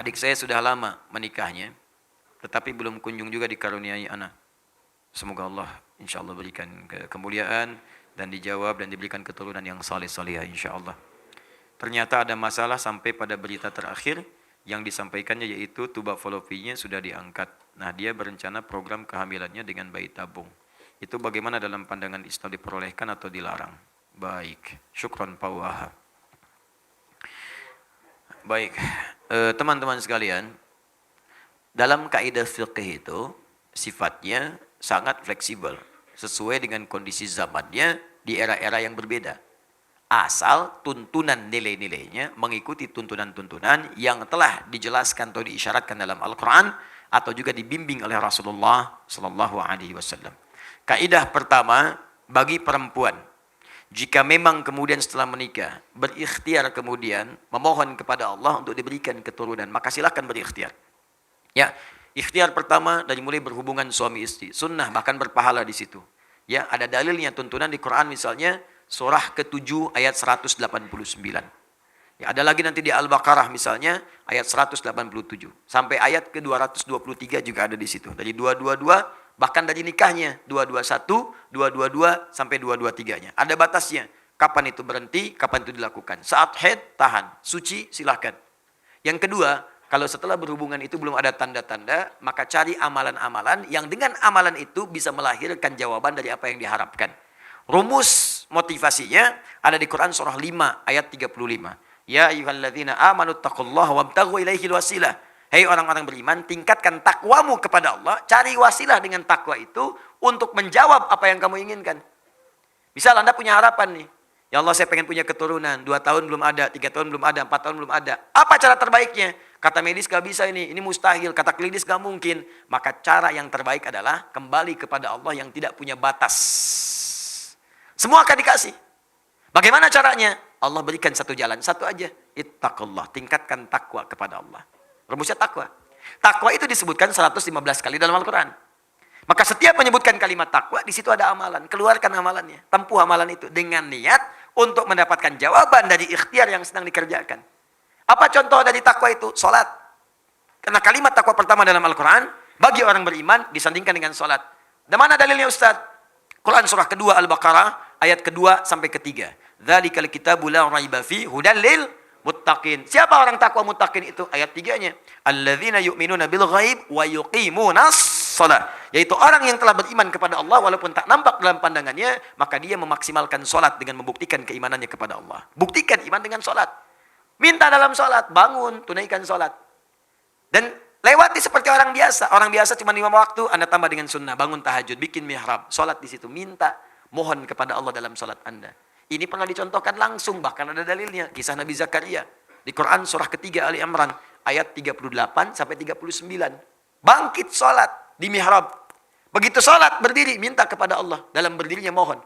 Adik saya sudah lama menikahnya, tetapi belum kunjung juga dikaruniai anak. Semoga Allah insya Allah berikan kemuliaan dan dijawab dan diberikan keturunan yang saleh-salihah insya Allah. Ternyata ada masalah sampai pada berita terakhir yang disampaikannya yaitu tuba fallopiannya sudah diangkat. Nah, dia berencana program kehamilannya dengan bayi tabung. Itu bagaimana dalam pandangan Islam, diperolehkan atau dilarang? Baik, syukron pawaha. Baik, teman-teman sekalian, dalam kaidah fiqh itu sifatnya sangat fleksibel, sesuai dengan kondisi zamannya di era-era yang berbeda. Asal tuntunan nilai-nilainya mengikuti tuntunan-tuntunan yang telah dijelaskan atau diisyaratkan dalam Al-Quran atau juga dibimbing oleh Rasulullah Sallallahu Alaihi Wasallam. Kaidah pertama, bagi perempuan, jika memang kemudian setelah menikah berikhtiar kemudian memohon kepada Allah untuk diberikan keturunan, maka silakan berikhtiar. Ya, ikhtiar pertama dari mulai berhubungan suami istri, sunnah bahkan berpahala di situ. Ya, ada dalilnya tuntunan di Quran misalnya surah ke-7 ayat 189. Ya, ada lagi nanti di Al-Baqarah misalnya ayat 187 sampai ayat ke-223 juga ada di situ. Dari 222 bahkan dari nikahnya 221, 222 sampai 223-nya. Ada batasnya. Kapan itu berhenti, kapan itu dilakukan. Saat haid tahan, suci silahkan. Yang kedua, kalau setelah berhubungan itu belum ada tanda-tanda, maka cari amalan-amalan yang dengan amalan itu bisa melahirkan jawaban dari apa yang diharapkan. Rumus motivasinya ada di Quran surah 5 ayat 35. Ya ayyuhalladzina amanu taqullaha wabtaghu ilaihil wasilah. Hei orang-orang beriman, tingkatkan takwamu kepada Allah, cari wasilah dengan takwa itu untuk menjawab apa yang kamu inginkan. Misal Anda punya harapan nih, ya Allah saya pengen punya keturunan, 2 tahun belum ada, 3 tahun belum ada, 4 tahun belum ada. Apa cara terbaiknya? Kata medis gak bisa ini mustahil, kata klinis gak mungkin. Maka cara yang terbaik adalah kembali kepada Allah yang tidak punya batas. Semua akan dikasih. Bagaimana caranya? Allah berikan satu jalan, satu aja. Ittaqullah, tingkatkan takwa kepada Allah. Rumusnya takwa. Takwa itu disebutkan 115 kali dalam Al-Quran. Maka setiap menyebutkan kalimat takwa, di situ ada amalan. Keluarkan amalannya. Tempuh amalan itu dengan niat untuk mendapatkan jawaban dari ikhtiar yang sedang dikerjakan. Apa contoh dari takwa itu? Salat. Karena kalimat takwa pertama dalam Al-Quran, bagi orang beriman, disandingkan dengan salat. Dan mana dalilnya Ustaz? Quran surah kedua Al-Baqarah, ayat kedua sampai ketiga. Dzalikal kitabu la raiba fi hudal lil muttaqin. Siapa orang takwa muttaqin itu? Ayat 3-nya. Alladzina yu'minuna bil ghaib wa yuqimunas shalah. Yaitu orang yang telah beriman kepada Allah walaupun tak nampak dalam pandangannya, maka dia memaksimalkan salat dengan membuktikan keimanannya kepada Allah. Buktikan iman dengan salat. Minta dalam salat, bangun, tunaikan salat. Dan lewati seperti orang biasa. Orang biasa cuma 5 waktu, Anda tambah dengan sunnah, bangun tahajud, bikin mihrab, salat di situ, minta, mohon kepada Allah dalam salat Anda. Ini pernah dicontohkan langsung, bahkan ada dalilnya. Kisah Nabi Zakaria. Di Quran surah ketiga Ali Imran. Ayat 38 sampai 39. Bangkit sholat di mihrab. Begitu sholat, berdiri, minta kepada Allah. Dalam berdirinya mohon.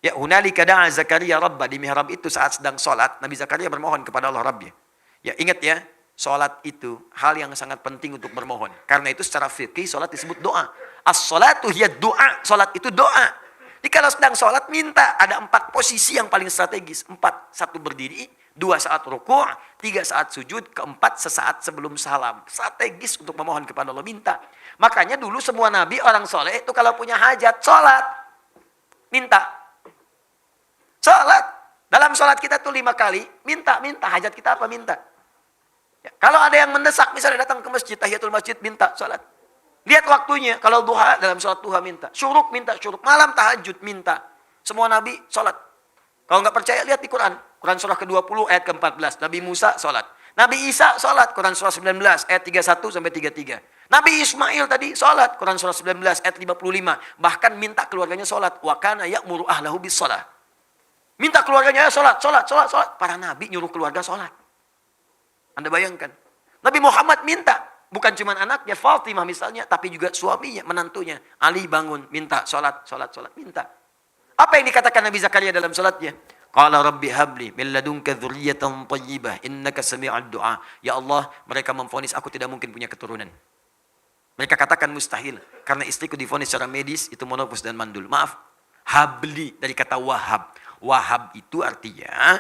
Ya hunalika da'a Zakaria Rabbah. Di mihrab itu saat sedang sholat, Nabi Zakaria bermohon kepada Allah Rabbnya. Ya ingat ya, sholat itu hal yang sangat penting untuk bermohon. Karena itu secara fikih sholat disebut doa. As-sholatu hiya doa. Sholat itu doa. Jadi kalau sedang sholat minta, ada 4 posisi yang paling strategis. 4, 1 berdiri, 2 saat ruku', 3 saat sujud, 4 sesaat sebelum salam. Strategis untuk memohon kepada Allah, minta. Makanya dulu semua nabi, orang soleh itu kalau punya hajat, sholat. Minta. Sholat. Dalam sholat kita tuh 5 kali, minta. Hajat kita apa? Minta. Ya, kalau ada yang mendesak, misalnya datang ke masjid, tahiyatul masjid, minta sholat. Lihat waktunya, kalau duha, dalam sholat duha minta. Syuruk minta, syuruk. Malam tahajud minta. Semua nabi sholat. Kalau nggak percaya, lihat di Quran. Quran surah ke-20 ayat ke-14. Nabi Musa sholat. Nabi Isa sholat. Quran surah 19 ayat 31 sampai 33. Nabi Ismail tadi sholat. Quran surah 19 ayat 55. Bahkan minta keluarganya sholat. Wa kana ya'muru ahlahu bis sholat. Minta keluarganya sholat. Para nabi nyuruh keluarga sholat. Anda bayangkan. Nabi Muhammad minta. Bukan cuma anaknya, Fatimah misalnya, tapi juga suaminya, menantunya. Ali bangun, minta, sholat, minta. Apa yang dikatakan Nabi Zakaria dalam sholatnya? Qala rabbi habli min ladunka dzurriyyatan thayyibah innaka sami'ud du'a. Ya Allah, mereka memvonis aku tidak mungkin punya keturunan. Mereka katakan mustahil karena istriku divonis secara medis itu menopause dan mandul. Maaf. Habli dari kata wahab. Wahab itu artinya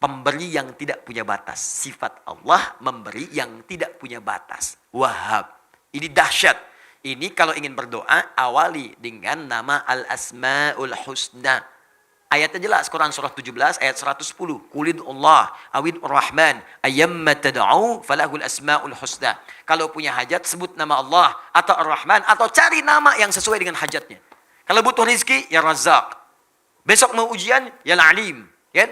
pemberi yang tidak punya batas. Sifat Allah memberi yang tidak punya batas. Wahhab. Ini dahsyat. Ini kalau ingin berdoa, awali dengan nama Al-Asma'ul Husna. Ayatnya jelas, Quran surah 17 ayat 110. Qulid Allah awid Rahman ayyamma tad'u falahul asma'ul husna. Kalau punya hajat sebut nama Allah atau Ar-Rahman atau cari nama yang sesuai dengan hajatnya. Kalau butuh rezeki ya Razzaq. Besok mau ujian ya Al-Alim, ya.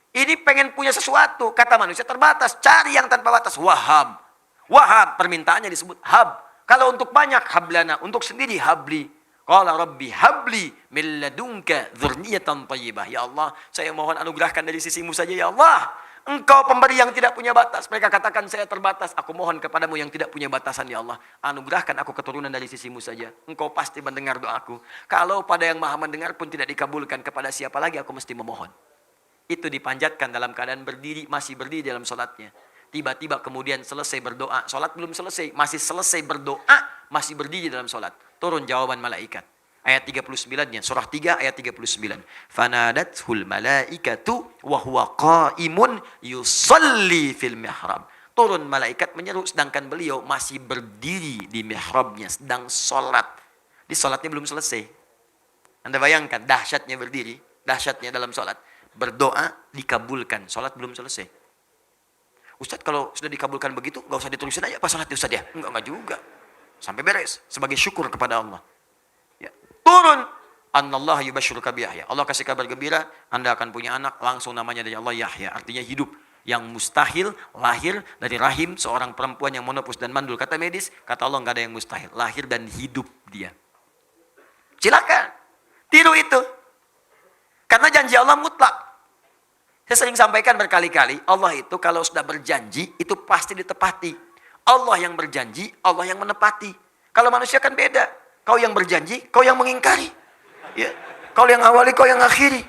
Ini pengen punya sesuatu, kata manusia terbatas, cari yang tanpa batas. Wahhab. Wahhab permintaannya disebut hab. Kalau untuk banyak hablana, untuk sendiri habli. Qala rabbi habli min ladunka dzurriyyatan thayyibah. Ya Allah, saya mohon anugerahkan dari sisimu saja ya Allah. Engkau pemberi yang tidak punya batas. Mereka katakan saya terbatas. Aku mohon kepadamu yang tidak punya batasan ya Allah. Anugerahkan aku keturunan dari sisimu saja. Engkau pasti mendengar doaku. Kalau pada yang maha mendengar pun tidak dikabulkan, kepada siapa lagi aku mesti memohon. Itu dipanjatkan dalam keadaan berdiri, masih berdiri dalam sholatnya. Tiba-tiba kemudian selesai berdoa. Sholat belum selesai, masih selesai berdoa, masih berdiri dalam sholat. Turun jawaban malaikat. Ayat 39-nya, surah 3 ayat 39. Fanadathul malaikatu wa huwa qa'imun yusalli fil mihrab. Turun malaikat menyeru sedangkan beliau masih berdiri di mihrabnya, sedang sholat. Di sholatnya belum selesai. Anda bayangkan dahsyatnya berdiri, dahsyatnya dalam sholat. Berdoa dikabulkan, sholat belum selesai. Ustaz, kalau sudah dikabulkan begitu, nggak usah ditulisin aja apa sholatnya Ustaz ya? Enggak juga. Sampai beres, sebagai syukur kepada Allah. Ya. Turun. Annallahu yubashshiruka bi Yahya. Allah kasih kabar gembira, Anda akan punya anak, langsung namanya dari Allah Yahya. Artinya hidup. Yang mustahil lahir dari rahim seorang perempuan yang monopus dan mandul. Kata medis, kata Allah nggak ada yang mustahil. Lahir dan hidup dia. Silakan. Tiru itu. Karena janji Allah mutlak. Saya sering sampaikan berkali-kali, Allah itu kalau sudah berjanji, itu pasti ditepati. Allah yang berjanji, Allah yang menepati. Kalau manusia kan beda. Kau yang berjanji, kau yang mengingkari. Ya. Kau yang awali, kau yang akhiri.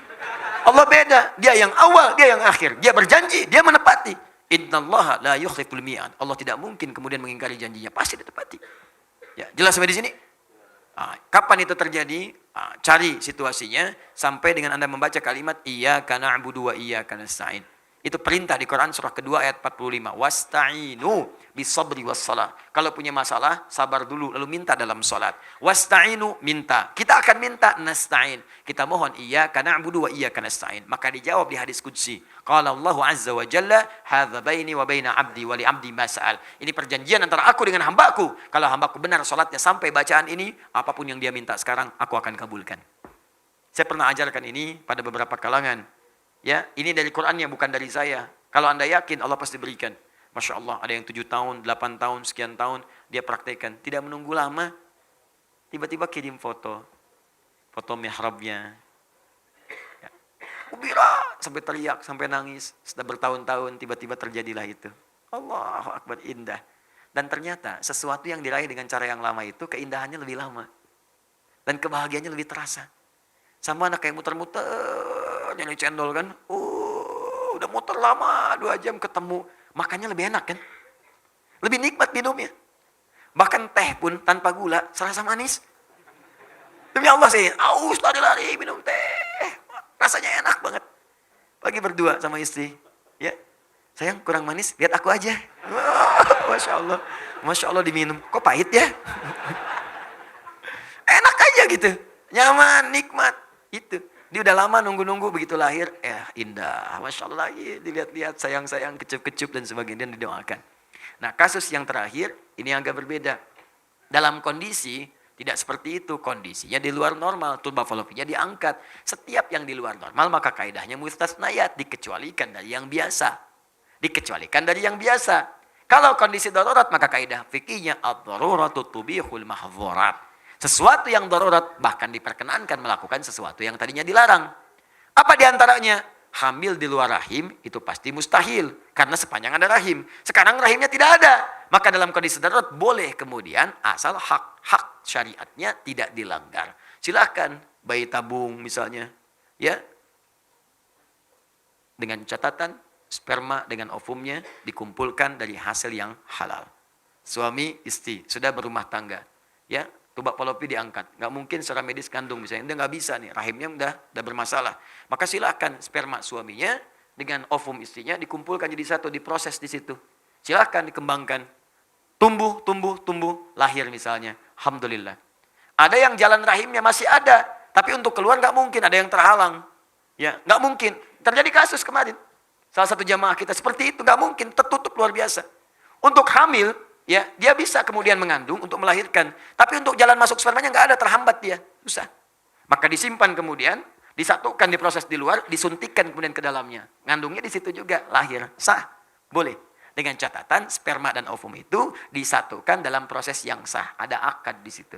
Allah beda. Dia yang awal, dia yang akhir. Dia berjanji, dia menepati. Innallaha la yukhliful mi'ad. Allah tidak mungkin kemudian mengingkari janjinya. Pasti ditepati. Ya, jelas sampai di sini? Kapan itu terjadi? Cari situasinya sampai dengan Anda membaca kalimat iyyaka na'budu wa iyyaka nasta'in. Itu perintah di Quran surah kedua ayat 45. Wasta'inu bisabri wassalah. Kalau punya masalah, sabar dulu lalu minta dalam salat. Wasta'inu, minta. Kita akan minta nasta'in. Kita mohon iyyaka na'budu wa iyyaka nasta'in. Maka dijawab di hadis qudsi. Qala Allah azza wa jalla, hadza baini wa baina 'abdi wa li 'abdi ma sa'al. Ini perjanjian antara aku dengan hambaku. Kalau hambaku benar salatnya sampai bacaan ini, apapun yang dia minta sekarang aku akan kabulkan. Saya pernah ajarkan ini pada beberapa kalangan. Ya, ini dari Qurannya bukan dari saya. Kalau Anda yakin Allah pasti berikan. Masya Allah, ada yang 7 tahun, 8 tahun, sekian tahun dia praktekkan. Tidak menunggu lama, tiba-tiba kirim foto mihrabnya. Ya. Ubira, sampai teriak, sampai nangis. Sudah bertahun-tahun, tiba-tiba terjadilah itu. Allahu Akbar, indah. Dan ternyata sesuatu yang diraih dengan cara yang lama itu, keindahannya lebih lama. Dan kebahagiaannya lebih terasa. Sama anak kayak muter-muter, nyari cendol kan. Udah muter lama, 2 jam ketemu. Makannya lebih enak kan. Lebih nikmat minumnya. Bahkan teh pun tanpa gula, serasa manis. Demi Allah sih, aus lari-lari minum teh. Rasanya enak banget. Pagi berdua sama istri. Ya, sayang kurang manis, lihat aku aja. Masya Allah. Masya Allah diminum. Kok pahit ya? Enak aja gitu. Nyaman, nikmat. Itu. Dia udah lama nunggu-nunggu begitu lahir. Indah. Masya Allah lagi. Dilihat-lihat sayang-sayang, kecup-kecup dan sebagainya. Dan didoakan. Nah kasus yang terakhir. Ini agak berbeda. Dalam kondisi tidak seperti itu. Kondisinya di luar normal. Turba falopinya diangkat. Setiap yang di luar normal. Maka kaidahnya mustasnayat. Dikecualikan dari yang biasa. Dikecualikan dari yang biasa. Kalau kondisi darurat. Maka kaidah fikihnya. Ad-daruratu tubihul mahdzurat. Sesuatu yang darurat bahkan diperkenankan melakukan sesuatu yang tadinya dilarang. Apa diantaranya? Hamil di luar rahim itu pasti mustahil. Karena sepanjang ada rahim. Sekarang rahimnya tidak ada. Maka dalam kondisi darurat boleh kemudian asal hak syariatnya tidak dilanggar. Silakan bayi tabung misalnya. Ya. Dengan catatan sperma dengan ovumnya dikumpulkan dari hasil yang halal. Suami istri sudah berumah tangga. Ya. Tubak falopi diangkat. Nggak mungkin secara medis kandung misalnya. Dia nggak bisa nih. Rahimnya udah bermasalah. Maka silakan sperma suaminya dengan ovum istrinya dikumpulkan jadi satu, diproses di situ. Silahkan dikembangkan. Tumbuh, lahir misalnya. Alhamdulillah. Ada yang jalan rahimnya masih ada, tapi untuk keluar nggak mungkin, ada yang terhalang. Ya, nggak mungkin. Terjadi kasus kemarin. Salah satu jamaah kita seperti itu, nggak mungkin, tertutup luar biasa. Untuk hamil, ya, dia bisa kemudian mengandung untuk melahirkan, tapi untuk jalan masuk spermanya nggak ada, terhambat dia, susah. Maka disimpan kemudian, disatukan, diproses di luar, disuntikkan kemudian ke dalamnya. Ngandungnya di situ juga, lahir, sah, boleh. Dengan catatan sperma dan ovum itu disatukan dalam proses yang sah, ada akad di situ.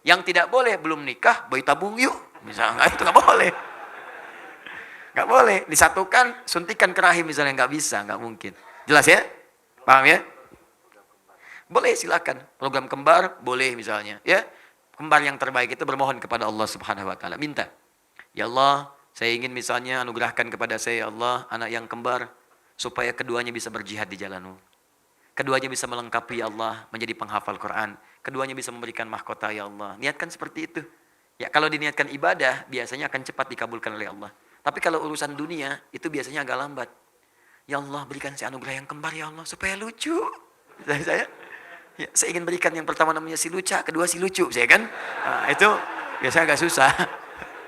Yang tidak boleh, belum nikah, bayi tabung yuk, misalnya, itu nggak boleh. Nggak boleh, disatukan, suntikan ke rahim misalnya, nggak bisa, nggak mungkin. Jelas ya? Paham ya? Boleh, silakan. Program kembar, boleh misalnya. Ya, kembar yang terbaik itu bermohon kepada Allah Subhanahu Wa Taala, minta. Ya Allah, saya ingin misalnya anugerahkan kepada saya, ya Allah, anak yang kembar, supaya keduanya bisa berjihad di jalan-Mu. Keduanya bisa melengkapi, ya Allah, menjadi penghafal Quran. Keduanya bisa memberikan mahkota, ya Allah. Niatkan seperti itu. Ya, kalau diniatkan ibadah, biasanya akan cepat dikabulkan oleh Allah. Tapi kalau urusan dunia, itu biasanya agak lambat. Ya Allah, berikan saya anugerah yang kembar, ya Allah, supaya lucu. Saya ingin berikan yang pertama namanya si Luca, kedua si lucu, saya kan. Nah, itu biasanya agak susah.